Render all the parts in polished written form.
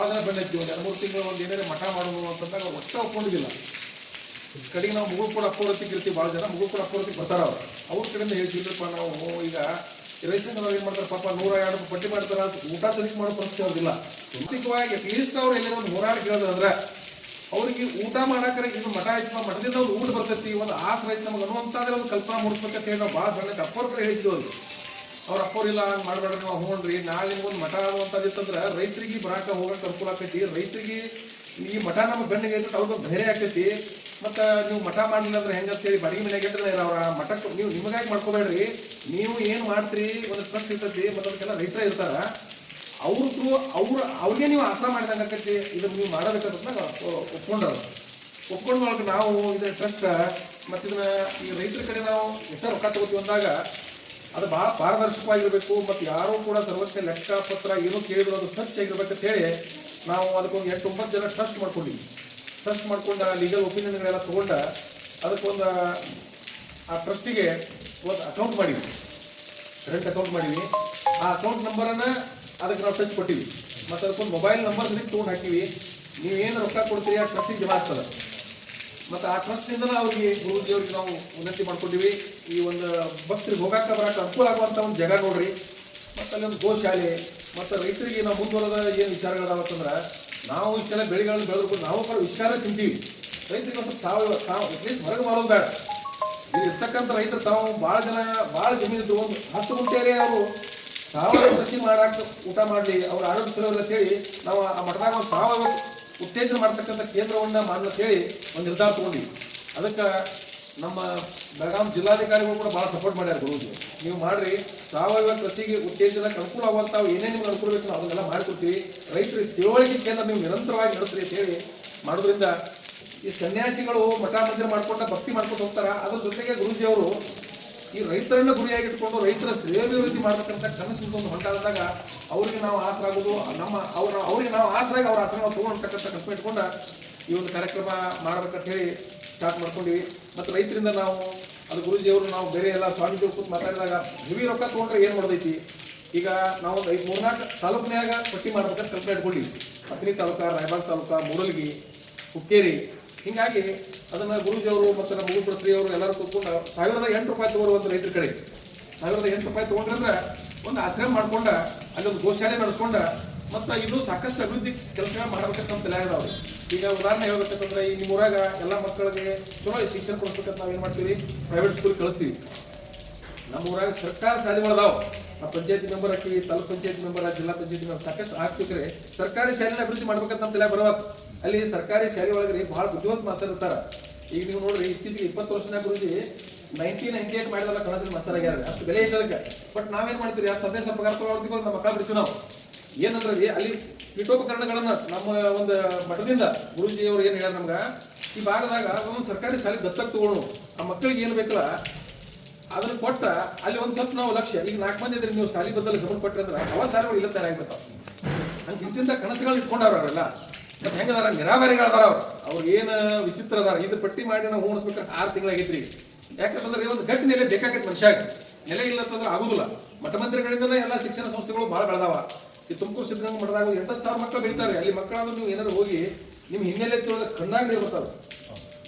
ಭಾಳ ಜನ ಬಂದೈತಿ. ಒಂದು 2-3 ತಿಂಗಳು ಒಂದು ಏನಾರ ಮಠ ಮಾಡೋದು ಅಂತಂದಾಗ ಒಟ್ಟು ಒಪ್ಕೊಂಡಿದ್ದಿಲ್ಲ. ಕಡೆಗೆ ನಾವು ಮುಗುಳು ಕೂಡ ಅಪ್ಪೋರತಿಗೆ ಇರ್ತೀವಿ, ಭಾಳ ಜನ ಮುಗುಳು ಕೂಡ ಅಪ್ಪೋರತಿಗೆ ಬರ್ತಾರ. ಅವ್ರ ಕಡೆಯಿಂದ ಹೇಳ್ತಿಲ್ಲಪ್ಪ ನಾವು ಈಗ ರೈತರಿಗೆ ನಾವು ಏನು ಮಾಡ್ತಾರೆ ಪಾಪ 100-200 ಪಟ್ಟಿ ಮಾಡ್ತಾರೆ, ಊಟ ತನಿಖೆ ಮಾಡೋ ಪರಿಸ್ಥಿತಿ ಅವ್ರಿಗಿಲ್ಲ. ವೈಯಕ್ತಿಕವಾಗಿ ಅಟ್ಲೀಸ್ಟ್ ಅವ್ರು ಎಲ್ಲರೂ ಒಂದು ಹೋರಾಟ ಕೇಳಿದ್ರೆ ಅವ್ರಿಗೆ ಊಟ ಮಾಡಾಕರೆ ಇದು ಮಠ ಆಯ್ತು, ಮಠದಿಂದ ಅವ್ರು ಊಟ ಬರ್ತೈತಿ, ಒಂದು ಆಸರ ಐತಿ ನಮಗೆ ಅನ್ನುವಂತಾದ್ರೆ ಒಂದು ಕಲ್ಪನಾ ಮೂಡಿಸ್ಬೇಕಂತ ಹೇಳಿ ನಾವು ಭಾಳ ಸಣ್ಣಕ್ಕೆ ಅಪ್ಪವ್ರ ಕಡೆ ಹೇಳಿದ್ವಿ. ಅವ್ರು ಅಪ್ಪವ್ರಿಲ್ಲ ಹಂಗೆ ಮಾಡಬೇಡ್ರಿ, ನಾವು ಹೋಗ್ರಿ ನಾಳೆ ನಿಮ್ಗೊಂದು ಮಠ ಅನ್ನುವಂಥದ್ದಿತ್ತಂದ್ರೆ ರೈತರಿಗೆ ಬರಾಕ ಹೋಗಕ್ಕೆ ಅನುಕೂಲ ಆಕೈತಿ. ರೈತರಿಗೆ ಈ ಮಠ ನಮ್ಮ ಗಣ್ಣಿಗೆ ಐತೆ ಅವ್ರಿಗೊಂದು ಧೈರ್ಯ ಆಕೈತಿ. ಮತ್ತು ನೀವು ಮಠ ಮಾಡಲಿಲ್ಲ ಅಂದ್ರೆ ಹೆಂಗಂತೇಳಿ ಬಾಡಿಗೆ ಮನೆಗೆ ಇಟ್ಟರೆ ಅವ್ರ ಮಠಕ್ಕೆ ನೀವು ನಿಮಗಾಗಿ ಮಾಡ್ಕೋಬೇಡ್ರಿ, ನೀವು ಏನು ಮಾಡ್ತೀರಿ ಒಂದು ಟ್ರಸ್ಟ್ ಇರ್ತೈತಿ ಮತ್ತು ಅದಕ್ಕೆಲ್ಲ ರೈತರೇ ಇರ್ತಾರೆ, ಅವ್ರಿಗೆ ನೀವು ಆಸರ ಮಾಡಿದಂಗೆ ಆಕೈತಿ. ಇದನ್ನು ನೀವು ಮಾಡೋದಕ್ಕಂತ ಒಪ್ಕೊಂಡು ಒಳಗೆ ನಾವು ಇದು ಟ್ರಸ್ಟ್ ಮತ್ತು ಇದನ್ನ ಈ ರೈತರ ಕಡೆ ನಾವು ಎಷ್ಟು ರೊಕ್ಕ ತಗೋತೀವಿ ಅಂದಾಗ ಅದು ಭಾಳ ಪಾರದರ್ಶಕವಾಗಿರಬೇಕು ಮತ್ತು ಯಾರೂ ಕೂಡ ಸರ್ವಸ್ವ ಲೆಕ್ಕಪತ್ರ ಏನೂ ಕೇಳಿದ್ರು ಅದು ಸ್ವಚ್ಛ ಆಗಿರ್ಬೇಕಂತ ಹೇಳಿ ನಾವು ಅದಕ್ಕೊಂದು 8-9 ಜನ ಟ್ರಸ್ಟ್ ಮಾಡ್ಕೊಂಡಿವಿ. ಟ್ರಸ್ಟ್ ಮಾಡ್ಕೊಂಡು ಲೀಗಲ್ ಒಪಿನಿಯನ್ಗಳೆಲ್ಲ ತೊಗೊಂಡು ಅದಕ್ಕೊಂದು ಆ ಟ್ರಸ್ಟಿಗೆ ಒಂದು ಅಕೌಂಟ್ ಮಾಡೀವಿ, ಕರೆಂಟ್ ಅಕೌಂಟ್ ಮಾಡೀವಿ. ಆ ಅಕೌಂಟ್ ನಂಬರನ್ನು ಅದಕ್ಕೆ ನಾವು ಟಚ್ ಕೊಟ್ಟಿವಿ ಮತ್ತು ಅದಕ್ಕೊಂದು ಮೊಬೈಲ್ ನಂಬರ್ ತೊಗೊಂಡು ಹಾಕಿವಿ. ನೀವೇನು ರೊಕ್ಕ ಕೊಡ್ತೀರಿ ಆ ಟ್ರಸ್ಟಿಗೆ ಜಮಾ ಆಗ್ತದೆ. ಮತ್ತು ಆ ಟ್ರಸ್ಟಿಂದ ಅವ್ರಿಗೆ ಗುರುಜಿಯವ್ರಿಗೆ ನಾವು ಉನ್ನತಿ ಮಾಡ್ಕೊಂಡಿವಿ. ಈ ಒಂದು ಭಕ್ತರಿಗೆ ಹೋಗಾಕ ಬರಾಕ ಅನುಕೂಲ ಆಗುವಂಥ ಒಂದು ಜಾಗ ನೋಡ್ರಿ. ಮತ್ತು ಅಲ್ಲಿ ಒಂದು ಗೋಶಾಲೆ ಮತ್ತು ರೈತರಿಗೆ ನಾವು ಮುಂದುವರೆದ ಏನು ವಿಚಾರಗಳಾಗತ್ತಂದ್ರೆ ನಾವು ಇಷ್ಟೆಲ್ಲ ಬೆಳೆಗಳನ್ನು ಬೆಳೆದ್ರು ನಾವು ಕೂಡ ವಿಚಾರ ತಿಂತೀವಿ. ರೈತರಿಗೆ ಒಂದು ಸಾವಯವ ಅಟ್ಲೀಸ್ಟ್ ಹೊರಗೆ ಮಾಡೋದು ಬೇಡ. ಇಲ್ಲಿ ಇರ್ತಕ್ಕಂಥ ರೈತರು ತಾವು ಭಾಳ ಜಮೀನಿದ್ದು ಒಂದು 10 ಗುಂಟೆಯಲ್ಲಿ ಅವರು ಸಾವಯವ ಕೃಷಿ ಮಾಡಾಕ ಊಟ ಮಾಡಲಿ, ಅವ್ರ ಆರೋಗ್ಯ ಚಲೋ ಅಂತೇಳಿ ನಾವು ಆ ಮಠದಾಗ ಒಂದು ಸಾವಯವ ಉತ್ತೇಜನ ಮಾಡ್ತಕ್ಕಂಥ ಕೇಂದ್ರವನ್ನು ಹೇಳಿ ಒಂದು ನಿರ್ಧಾರ ತೊಗೊಂಡಿವಿ. ಅದಕ್ಕೆ ನಮ್ಮ ಬೆಳಗಾವಿ ಜಿಲ್ಲಾಧಿಕಾರಿಗಳು ಕೂಡ ಭಾಳ ಸಪೋರ್ಟ್ ಮಾಡ್ಯಾರ. ಗುರುಜಿ ನೀವು ಮಾಡ್ರಿ, ಸಾವಯವ ಕೃಷಿಗೆ ಉತ್ತೇಜನಕ್ಕೆ ಅನುಕೂಲ ಆಗುವಂಥ ಏನೇನು ನಿಮ್ಗೆ ಅನುಕೂಲ ಬೇಕು ನಾವು ಅದನ್ನೆಲ್ಲ ಮಾಡಿಕೊಡ್ತೀವಿ. ರೈತರಿಗೆ ತಿಳುವಳಿಕೆ ಕೇಂದ್ರ ನೀವು ನಿರಂತರವಾಗಿ ನಡೆಸ್ರಿ ಅಂತ ಹೇಳಿ ಮಾಡೋದ್ರಿಂದ ಈ ಸನ್ಯಾಸಿಗಳು ಮಠ ಮಂದಿರ ಮಾಡ್ಕೊಂಡು ಭಕ್ತಿ ಮಾಡ್ಕೊಂಡು ಹೋಗ್ತಾರೆ. ಅದ್ರ ಜೊತೆಗೆ ಗುರುಜಿಯವರು ಈ ರೈತರನ್ನ ಗುರಿಯಾಗಿಟ್ಕೊಂಡು ರೈತರ ಶ್ರೇಯೋಭಿವೃದ್ಧಿ ಮಾಡ್ತಕ್ಕಂಥ ಕನಸು ಒಂದು ಹೊಂಟಾದಾಗ ಅವ್ರಿಗೆ ನಾವು ಆಸರಾಗೋದು ಅವ್ರಿಗೆ ನಾವು ಆಸರಾಗಿ ಅವ್ರ ಆಸರ ನಾವು ತೊಗೊಂಡ್ತಕ್ಕಂಥ ಕನಸು ಇಟ್ಕೊಂಡು ಈ ಒಂದು ಕಾರ್ಯಕ್ರಮ ಮಾಡ್ಬೇಕಂತ ಹೇಳಿ ಸ್ಟಾರ್ಟ್ ಮಾಡ್ಕೊಂಡಿವಿ. ಮತ್ತು ರೈತರಿಂದ ನಾವು ಅದು ಗುರುಜಿಯವರು ನಾವು ಬೇರೆ ಎಲ್ಲ ಸ್ವಾಮೀಜಿಯವ್ರು ಕೂತು ಮಾತಾಡಿದಾಗ ಹೆವಿ ರೊಕ್ಕ ತೊಗೊಂಡ್ರೆ ಏನು ಮಾಡೋದೈತಿ. ಈಗ ನಾವು ಒಂದು 3-4 ತಾಲೂಕಿನಾಗ ಪಟ್ಟಿ ಮಾಡ್ಬೇಕಂತ ಕಲ್ಪನೆ ಇಟ್ಕೊಂಡಿವಿ. ಅಥಣಿ ತಾಲೂಕು, ರಾಯಬಾಗ್ ತಾಲೂಕು, ಮೂಡಲಗಿ, ಹುಕ್ಕೇರಿ. ಹೀಗಾಗಿ ಅದನ್ನು ಗುರುಜಿಯವರು ಮತ್ತು ನಮ್ಮ ಮುಗುಳ್ಪುರಸ್ತ್ರೀಯವರು ಎಲ್ಲರೂ ಕೂತ್ಕೊಂಡು 1008 ರೂಪಾಯಿ ತೊಗೊಳ್ರು ಒಂದು ರೈತರ ಕಡೆ 1008 ರೂಪಾಯಿ ತೊಗೊಂಡ್ರೆ ಒಂದು ಆಶ್ರಮ ಮಾಡ್ಕೊಂಡು ಅಲ್ಲೊಂದು ಗೋಶಾಲೆ ನಡೆಸ್ಕೊಂಡು ಮತ್ತು ಇನ್ನೂ ಸಾಕಷ್ಟು ಅಭಿವೃದ್ಧಿ ಕೆಲಸಗಳು ಮಾಡ್ಬೇಕಂತ ತಲೆ ಆಗಿದಾವೆ. ಈಗ ಉದಾಹರಣೆ ಹೇಳ್ಬೇಕಂತಂದ್ರೆ ಈ ನಿಮ್ಮ ಊರಾಗ ಎಲ್ಲ ಮಕ್ಕಳಿಗೆ ಚಲೋ ಶಿಕ್ಷಣ ಕೊಡಿಸ್ಬೇಕಂತ ನಾವು ಏನು ಮಾಡ್ತೀವಿ, ಪ್ರೈವೇಟ್ ಸ್ಕೂಲ್ ಕಳಿಸ್ತೀವಿ. ನಮ್ಮ ಊರಾಗ ಸರ್ಕಾರ ಶಾಲೆಗಳದಾವೆ. ಆ ಪಂಚಾಯತಿ ಮೆಂಬರ್ ಹಾಕಿ, ತಾಲೂಕ್ ಪಂಚಾಯತಿ ಮೆಂಬರ್, ಜಿಲ್ಲಾ ಪಂಚಾಯತಿ ಮೆಂಬರ್ ಸಾಕಷ್ಟು ಹಾಕ್ಬೇಕ್ರೆ ಸರ್ಕಾರಿ ಶಾಲೆನ ಅಭಿವೃದ್ಧಿ ಮಾಡ್ಬೇಕಂತ ನಮ್ಮ ತಲೆ ಬರಬೇಕು. ಅಲ್ಲಿ ಸರ್ಕಾರಿ ಶಾಲೆ ಒಳಗ್ರಿ ಭಾಳ ಬುದ್ಧಿವಂತ ಮಾತಾಡ್ತಾರೆ. ಈಗ ನೀವು ನೋಡ್ರಿ, ಇತ್ತೀಚೆಗೆ 20 ವರ್ಷದ ಗುರುಜಿ 1998 ಮಾಡಿದಲ್ಲ ಕನಸಲ್ಲಿ ಮಾತಾಡ್ಯಾರ, ಅಷ್ಟು ಬೆಲೆ ಇದ್ದದಕ್ಕೆ. ಬಟ್ ನಾವೇನು ಮಾಡ್ತೀರಿ, ಆ ತಂದೆ ಸ್ವಲ್ಪ ಪಗಾರ ತಗೊಳ್ತೀವಿ, ನಮ್ಮ ಮಕ್ಕಳ ಬಿಡಿಸಿ ನಾವು ಏನಂದ್ರೆ ಅಲ್ಲಿ ಪೀಠೋಪಕರಣಗಳನ್ನ ನಮ್ಮ ಒಂದು ಮಠದಿಂದ ಗುರುಜಿಯವರು ಏನು ಹೇಳ್ಯಾರ ನಮ್ಗೆ, ಈ ಭಾಗದಾಗ ಒಂದು ಸರ್ಕಾರಿ ಶಾಲೆ ದತ್ತಕ್ಕೆ ತಗೊಳ್ಳೋಣ, ಆ ಮಕ್ಕಳಿಗೆ ಏನು ಬೇಕಲ್ಲ ಅದನ್ನು ಕೊಟ್ಟ ಅಲ್ಲಿ ಒಂದು ಸ್ವಲ್ಪ ನಾವು ಲಕ್ಷ್ಯ. ಈಗ 4 ಮಂದಿ ಇದ್ರೆ ನೀವು ಶಾಲೆ ಬದಲು ಗಮನ ಕೊಟ್ಟರೆ ಅಂದ್ರೆ ಅವ ಶಾಲೆಗಳು ಇಲ್ಲ ತಯಾರಾಗ್ಬಿಡ್ತಾವ. ಹಂಗೆ ಇಂತಿಂಥ ಕನಸುಗಳು ಇಟ್ಕೊಂಡವ್ರ ಅವರೆಲ್ಲ. ಮತ್ತು ಹೆಂಗದಾರ ನಿರಾವರಿಗಳದಾರ ಅವ್ರು ಏನು ವಿಚಿತ್ರ ಅದಾರ. ಇದು ಪಟ್ಟಿ ಮಾಡಿ ನಾವು ಉಣಿಸ್ಬೇಕಾದ್ರೆ 6 ತಿಂಗಳಾಗೈತ್ರಿ. ಯಾಕಂತಂದ್ರೆ ಒಂದು ಗಟ್ಟಿ ನೆಲೆ ಬೇಕಾಗೈತೆ ಮನುಷ್ಯಾಗ. ನೆಲೆ ಇಲ್ಲ ಅಂತಂದ್ರೆ ಆಗುದಿಲ್ಲ. ಮಠ ಮಂದಿರಗಳಿಂದಲೇ ಎಲ್ಲ ಶಿಕ್ಷಣ ಸಂಸ್ಥೆಗಳು ಭಾಳ ಬೆಳೆದಾವ. ಈ ತುಮಕೂರು ಸಿದ್ಧಗಂಗಾ ಮಠದಾಗ 80,000 ಮಕ್ಕಳು ಬೆಳಿತಾರೆ. ಅಲ್ಲಿ ಮಕ್ಕಳಾದ್ರೂ ನೀವು ಏನಾದ್ರು ಹೋಗಿ ನಿಮ್ಮ ಹಿನ್ನೆಲೆ ತಿಳೋದಕ್ಕೆ ಕಣ್ಣಾಗಲೇ ಬರ್ತಾರೆ.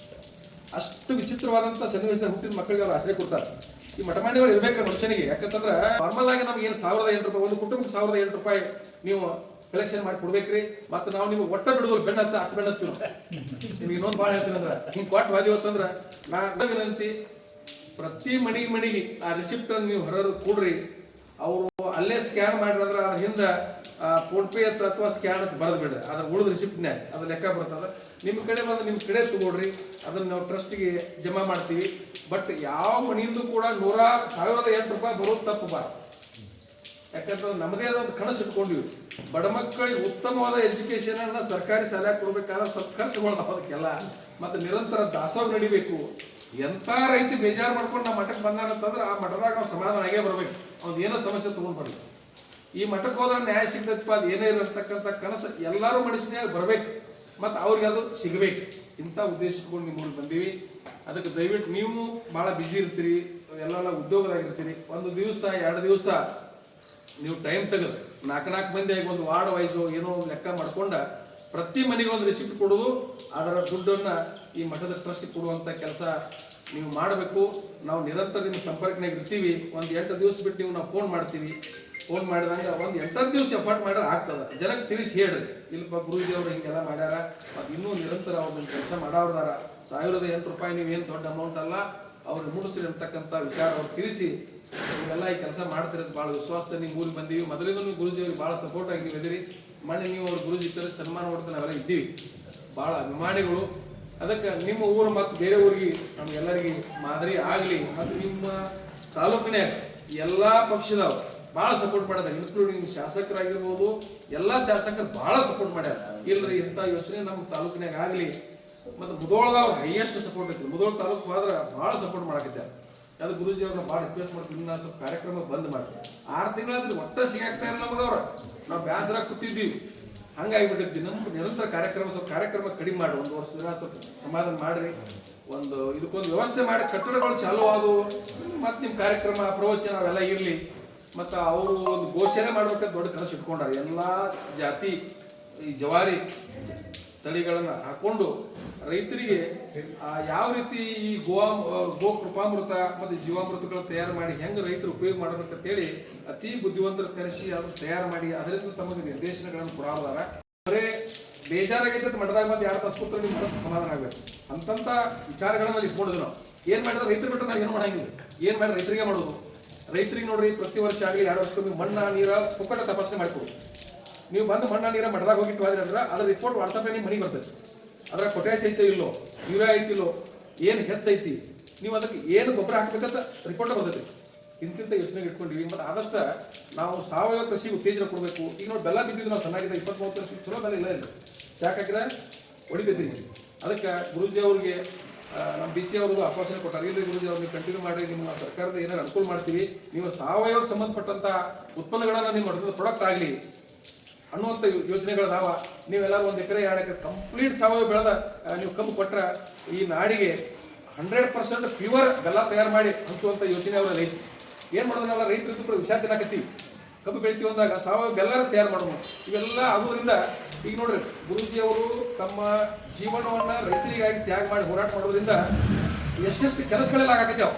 ಅಷ್ಟು ವಿಚಿತ್ರವಾದಂಥ ಸನ್ನಿವೇಶ ಹುಟ್ಟಿದ ಮಕ್ಕಳಿಗೆ ಅವ್ರು ಆಶ್ರಯ ಕೊಡ್ತಾರೆ. ಈ ಮಠಮಾಡಿಗಳು ಇರ್ಬೇಕ್ರೆ ಮನುಷ್ಯನಿಗೆ. ಯಾಕಂತಂದ್ರೆ ನಾರ್ಮಲ್ ಆಗಿ ನಮ್ಗೆ ಏನು 1,008 ರೂಪಾಯಿ ಒಂದು ಕುಟುಂಬಕ್ಕೆ 1,008 ರೂಪಾಯಿ ನೀವು ಕಲೆಕ್ಷನ್ ಮಾಡಿ ಕೊಡ್ಬೇಕ್ರಿ. ಮತ್ತು ನಾವು ನಿಮ್ಗೆ ಒಟ್ಟ ಬಿಡುವುದು ಬೆಣ್ಣತ್ತ ಬೆಣ್ಣತ್ತೀವಿ. ನಿಮ್ಗೆ ಇನ್ನೊಂದು ಭಾಳ ಹೇಳ್ತೀನಿ ಅಂದ್ರೆ ಹಿಂಗೆ ಕೊಟ್ಟು ಬಾದಿವತ್ತಂದ್ರೆ ನಾನು ವಿನಂತಿ, ಪ್ರತಿ ಮಣಿಗೆ ಆ ರಿಸಿಪ್ಟ್ ಅನ್ನು ನೀವು ಹೊರ ಕೊಡ್ರಿ. ಅವರು ಅಲ್ಲೇ ಸ್ಕ್ಯಾನ್ ಮಾಡಿದ್ರೆ ಅದ್ರ ಹಿಂದೆ ಫೋನ್ ಪೇ ಅಥವಾ ಸ್ಕ್ಯಾನ್ ಅಂತ ಬರೆದು ಬಿಡ್ರಿ. ಅದ್ರ ಉಳಿದ ರಿಸಿಪ್ಟ್ನ್ಯಾಗ ಅದ್ರ ಲೆಕ್ಕ ಬರ್ತದೆ. ನಿಮ್ಮ ಕಡೆ ಬಂದು ನಿಮ್ಮ ಕಡೆ ತಗೊಳ್ರಿ, ಅದನ್ನು ನಾವು ಟ್ರಸ್ಟಿಗೆ ಜಮಾ ಮಾಡ್ತೀವಿ. ಬಟ್ ಯಾವ ಮನೆಯಿಂದ ಕೂಡ 1,008 ರೂಪಾಯಿ ಬರೋದು ತಪ್ಪು ಬಾರ. ಯಾಕಂದ್ರೆ ನಮ್ಮದೇ ಒಂದು ಕನಸು ಇಟ್ಕೊಂಡಿವಿ, ಬಡ ಮಕ್ಕಳಿಗೆ ಉತ್ತಮವಾದ ಎಜುಕೇಶನ್ ಅನ್ನ ಸರ್ಕಾರಿ ಶಾಲೆ ಕೊಡ್ಬೇಕಾದ್ರೆ ಸ್ವಲ್ಪ ಖರ್ಚುಗಳು ಅದಕ್ಕೆಲ್ಲ. ಮತ್ತು ನಿರಂತರ ದಾಸೋಹ ನಡಿಬೇಕು. ಎಂಥ ರೈತ ಬೇಜಾರು ಮಾಡ್ಕೊಂಡು ನಾವು ಮಠಕ್ಕೆ ಬಂದಾನಂತಂದ್ರೆ ಆ ಮಠದಾಗ ನಾವು ಸಮಾಧಾನ ಆಗೇ ಬರ್ಬೇಕು. ಅವ್ನು ಏನೋ ಸಮಸ್ಯೆ ತೊಗೊಂಡು ಬರ್ಬೇಕು. ಈ ಮಠಕ್ಕೆ ಹೋದ್ರೆ ನ್ಯಾಯ ಸಿಗ್ತೈತಪ್ಪ, ಅದು ಏನೇ ಇರತಕ್ಕಂಥ ಕನಸು ಎಲ್ಲರೂ ಮನುಷ್ಯನಾಗ ಬರ್ಬೇಕು ಮತ್ತು ಅವ್ರಿಗೆ ಅದು ಸಿಗಬೇಕು. ಇಂಥ ಉದ್ದೇಶ ಇಟ್ಕೊಂಡು ನಿಮ್ಮ ಊರಿಗೆ ಬಂದೀವಿ. ಅದಕ್ಕೆ ದಯವಿಟ್ಟು ನೀವು ಭಾಳ ಬ್ಯುಸಿ ಇರ್ತೀರಿ, ಎಲ್ಲ ಉದ್ಯೋಗದಾಗಿರ್ತೀರಿ. 1 ದಿವಸ 2 ದಿವಸ ನೀವು ಟೈಮ್ ತೆಗೆದು 4 ಮಂದಿ ಆಗಿ ಒಂದು ವಾರ್ಡ್ ವೈಸು ಏನೋ ಒಂದು ಲೆಕ್ಕ ಮಾಡ್ಕೊಂಡ ಪ್ರತಿ ಮನೆಗೆ ಒಂದು ರಿಸಿಪ್ಟ್ ಕೊಡೋದು, ಅದರ ದುಡ್ಡನ್ನು ಈ ಮಠದ ಟ್ರಸ್ಟಿಗೆ ಕೊಡುವಂಥ ಕೆಲಸ ನೀವು ಮಾಡಬೇಕು. ನಾವು ನಿರಂತರ ನಿಮ್ಮ ಸಂಪರ್ಕನಾಗ ಇರ್ತೀವಿ. ಒಂದು 8 ದಿವಸ ಬಿಟ್ಟು ನೀವು ನಾವು ಫೋನ್ ಮಾಡ್ತೀವಿ. ಫೋನ್ ಮಾಡಿದಂಗೆ ಒಂದು 8 ದಿವಸ ಎಫರ್ಟ್ ಮಾಡಿದ್ರೆ ಆಗ್ತದೆ. ಜನಕ್ಕೆ ತಿಳಿಸಿ ಹೇಳ್ರಿ, ಇಲ್ಲಪ್ಪ ಗುರೂಜಿ ಅವರು ಹಿಂಗೆಲ್ಲ ಮಾಡ್ಯಾರ, ಮತ್ತು ಇನ್ನೂ ನಿರಂತರ ಅವ್ರನ್ನ ಕೆಲಸ ಮಾಡೋರ್ದಾರ. 1008 ರೂಪಾಯಿ ನೀವೇನು ದೊಡ್ಡ ಅಮೌಂಟ್ ಅಲ್ಲ, ಅವ್ರಿಗೆ ಮುಡಿಸ್ರಿ ಅಂತಕ್ಕಂಥ ವಿಚಾರ ಅವ್ರು ತಿಳಿಸಿ ನೀವೆಲ್ಲ ಈ ಕೆಲಸ ಮಾಡ್ತಿರೋದು ಭಾಳ ವಿಶ್ವಾಸದ ನೀವು ಊರಿಗೆ ಬಂದೀವಿ. ಮೊದಲಿಂದ ನೀವು ಗುರೂಜಿ ಅವ್ರಿಗೆ ಭಾಳ ಸಪೋರ್ಟ್ ಆಗಿ ನೀವು ಇದ್ದೀರಿ. ಮನೆ ನೀವು ಅವ್ರ ಗುರೂಜಿ ಇದ್ದರೆ ಸನ್ಮಾನ ಮಾಡ್ತಾ ನಾವೆಲ್ಲ ಇದ್ದೀವಿ, ಭಾಳ ಅಭಿಮಾನಿಗಳು. ಅದಕ್ಕೆ ನಿಮ್ಮ ಊರು ಮತ್ತು ಬೇರೆ ಊರಿಗೆ ನಮಗೆಲ್ಲರಿಗೆ ಮಾದರಿ ಆಗಲಿ. ಮತ್ತು ನಿಮ್ಮ ತಾಲೂಕಿನಾಗ ಎಲ್ಲ ಪಕ್ಷದವ್ರು ಭಾಳ ಸಪೋರ್ಟ್ ಮಾಡ್ಯಾರ, ಇನ್ಕ್ಲೂಡಿಂಗ್ ಶಾಸಕರಾಗಿರ್ಬೋದು. ಎಲ್ಲ ಶಾಸಕರು ಭಾಳ ಸಪೋರ್ಟ್ ಮಾಡ್ಯಾರ. ಇಲ್ಲರಿ ಇಂಥ ಯೋಚನೆ ನಮ್ಮ ತಾಲೂಕಿನಾಗ ಆಗಲಿ. ಮತ್ತು ಮುಧೋಳದವ್ರು ಹೈಯೆಸ್ಟ್ ಸಪೋರ್ಟ್ ಐತಿ. ಮುಧೋಳ ತಾಲೂಕು ಹೋದ್ರೆ ಭಾಳ ಸಪೋರ್ಟ್ ಮಾಡಾಕಿದ್ದಾರೆ. ಅದು ಗುರೂಜಿ ಅವ್ರನ್ನ ಭಾಳ ರಿಕ್ವೆಸ್ಟ್ ಮಾಡ್ತೀವಿ, ನಾನು ಸ್ವಲ್ಪ ಕಾರ್ಯಕ್ರಮ ಬಂದ್ ಮಾಡ್ತೀವಿ. 6 ತಿಂಗಳಾದ್ರೆ ಒಟ್ಟ ಸಿಗಾಗ್ತಾ ಇಲ್ಲ ನಮಗವ್ರು. ನಾವು ಬೇಸರ ಕೂತಿದ್ದೀವಿ, ಹಂಗಾಗಿಬಿಟ್ಟಿದ್ವಿ. ನಮ್ಮ ನಿರಂತರ ಕಾರ್ಯಕ್ರಮ ಸ್ವಲ್ಪ ಕಾರ್ಯಕ್ರಮ ಕಡಿಮೆ ಮಾಡಿ 1 ವರ್ಷ ಸ್ವಲ್ಪ ಸಮಾಧಾನ ಮಾಡಿರಿ. ಒಂದು ಇದಕ್ಕೊಂದು ವ್ಯವಸ್ಥೆ ಮಾಡಿ ಕಟ್ಟಡಗಳು ಚಾಲು ಆದವು. ಮತ್ತು ನಿಮ್ಮ ಕಾರ್ಯಕ್ರಮ ಪ್ರವಚನ ಅವೆಲ್ಲ ಇರಲಿ. ಮತ್ತು ಅವರು ಒಂದು ಗೋಚರಣೆ ಮಾಡ್ಬೇಕಾದ್ರೆ ದೊಡ್ಡ ಕನಸು ಇಟ್ಕೊಂಡಾರೆ. ಎಲ್ಲ ಜಾತಿ ಈ ಜವಾರಿ ತಳಿಗಳನ್ನು ಹಾಕೊಂಡು ರೈತರಿಗೆ ಯಾವ ರೀತಿ ಈ ಗೋ ಕೃಪಾಮೃತ ಮತ್ತು ಜೀವಾಮೃತಗಳು ತಯಾರು ಮಾಡಿ ಹೆಂಗೆ ರೈತರು ಉಪಯೋಗ ಮಾಡಬೇಕಂತೇಳಿ ಅತಿ ಬುದ್ಧಿವಂತರ ಕರೆಸಿ ಅದನ್ನು ತಯಾರು ಮಾಡಿ ಅದರಿಂದ ತಮಗೆ ನಿರ್ದೇಶನಗಳನ್ನು ಕೊಡಾದಾರ. ಬರೇ ಬೇಜಾರಾಗೈತೆ ಮಠದಾಗ ಮತ್ತೆ 2 ತಾಸು ಕೂತ್ರೆ ನಿಮ್ಮ ಮನಸ್ಸು ಸಮಾಧಾನ ಆಗಬೇಕು. ಅಂತಂಥ ವಿಚಾರಗಳನ್ನ ಇಟ್ಕೊಂಡಿದ್ವಿ ನಾವು. ಏನು ಮಾಡಿದ್ರೆ ರೈತರು ಬಿಟ್ಟರೆ ನಾವು ಏನು ಮಾಡಂಗಿಲ್ಲ. ಏನು ಮಾಡಿ ರೈತರಿಗೆ ಮಾಡೋದು. ರೈತರಿಗೆ ನೋಡ್ರಿ, ಪ್ರತಿ ವರ್ಷ ಆಗಲಿ 2 ವರ್ಷಕ್ಕೊಮ್ಮೆ ಮಣ್ಣ ನೀರ ಪುಕ್ಕಟ ತಪಾಸಣೆ ಮಾಡಿಕೊಡು. ನೀವು ಬಂದು ಮಣ್ಣ ನೀರ ಮಠದಾಗ ಹೋಗಿಟ್ಟು ಹೋದ್ರಿ ಅಂದ್ರೆ ಅದ್ರ ರಿಪೋರ್ಟ್ ವಾಟ್ಸಪ್ ನಿಮ್ಮ ಮನೆಗೆ ಬರ್ತದೆ. ಅದರ ಪೊಟ್ಯಾಶ್ ಐತೆ ಇಲ್ಲೋ, ಯೂರಿಯಾ ಐತಿಲ್ಲೋ, ಏನು ಹೆಚ್ಚೈತಿ, ನೀವು ಅದಕ್ಕೆ ಏನು ಗೊಬ್ಬರ ಹಾಕ್ಬೇಕಂತ ರಿಪೋರ್ಟ್ ಬರ್ತೈತಿ. ಇಂತಿಂಥ ಯೋಚನೆಗೆ ಇಟ್ಕೊಂಡಿವಿ. ಮತ್ತು ಆದಷ್ಟು ನಾವು ಸಾವಯವ ಕೃಷಿಗೆ ಉತ್ತೇಜನ ಕೊಡಬೇಕು. ಈಗ ನೋಡಿ ಬೆಲ್ಲ ತಿಂದಿದ್ದು ನಾವು ಚೆನ್ನಾಗಿದೆ, 20-30 ವರ್ಷ ಚಲೋ ಬೆಲ್ಲ ಇಲ್ಲ ಇಲ್ಲ, ಚಾಕ್ ಹಾಕಿದ್ರೆ ಹೊಡಿತೈತಿ. ಅದಕ್ಕೆ ಗುರೂಜಿ ಅವ್ರಿಗೆ ನಮ್ಮ BC ಅವ್ರಿಗೂ ಆಶ್ವಾಸನೆ ಕೊಟ್ಟಾರೆ. ಇಲ್ಲರಿ ಗುರೂಜಿ ಅವ್ರಿಗೆ ಕಂಟಿನ್ಯೂ ಮಾಡಿ, ನಿಮ್ಮ ಸರ್ಕಾರದ ಏನಾರು ಅನುಕೂಲ ಮಾಡ್ತೀವಿ, ನೀವು ಸಾವಯವಕ್ಕೆ ಸಂಬಂಧಪಟ್ಟಂಥ ಉತ್ಪನ್ನಗಳನ್ನು ನಿಮ್ಮ ಮಠದ ಪ್ರಾಡಕ್ಟ್ ಆಗಲಿ ಅನ್ನುವಂಥ ಯೋಚನೆಗಳದಾವ. ನೀವೆಲ್ಲರೂ 1 ಎಕರೆ 2 ಎಕರೆ ಕಂಪ್ಲೀಟ್ ಸಾವಯವ ಬೆಳೆದ ನೀವು ಕಬ್ಬು ಕೊಟ್ಟರೆ ಈ ನಾಡಿಗೆ 100% ಪ್ಯೂರ್ ಬೆಲ್ಲ ತಯಾರು ಮಾಡಿ ಹಂಚುವಂಥ ಯೋಚನೆ ಅವರಲ್ಲಿ ಐತಿ. ಏನು ಮಾಡೋದು, ನಾವೆಲ್ಲ ರೈತರಿದ್ದು ಕೂಡ ವಿಷಯ ತಿನ್ನಾಕತ್ತೀವಿ. ಕಬ್ಬು ಬೆಳಿತೀವಿ ಅಂದಾಗ ಸಾವಯವ ಬೆಲ್ಲ ತಯಾರು ಮಾಡೋದು. ಇವೆಲ್ಲ ಆಗೋದ್ರಿಂದ ಈಗ ನೋಡ್ರಿ, ಗುರೂಜಿ ಅವರು ತಮ್ಮ ಜೀವನವನ್ನು ರೈತರಿಗಾಗಿ ತ್ಯಾಗ ಮಾಡಿ ಹೋರಾಟ ಮಾಡೋದ್ರಿಂದ ಎಷ್ಟೆಷ್ಟು ಕೆಲಸಗಳೆಲ್ಲ ಆಗಾಕತ್ಯಾವ.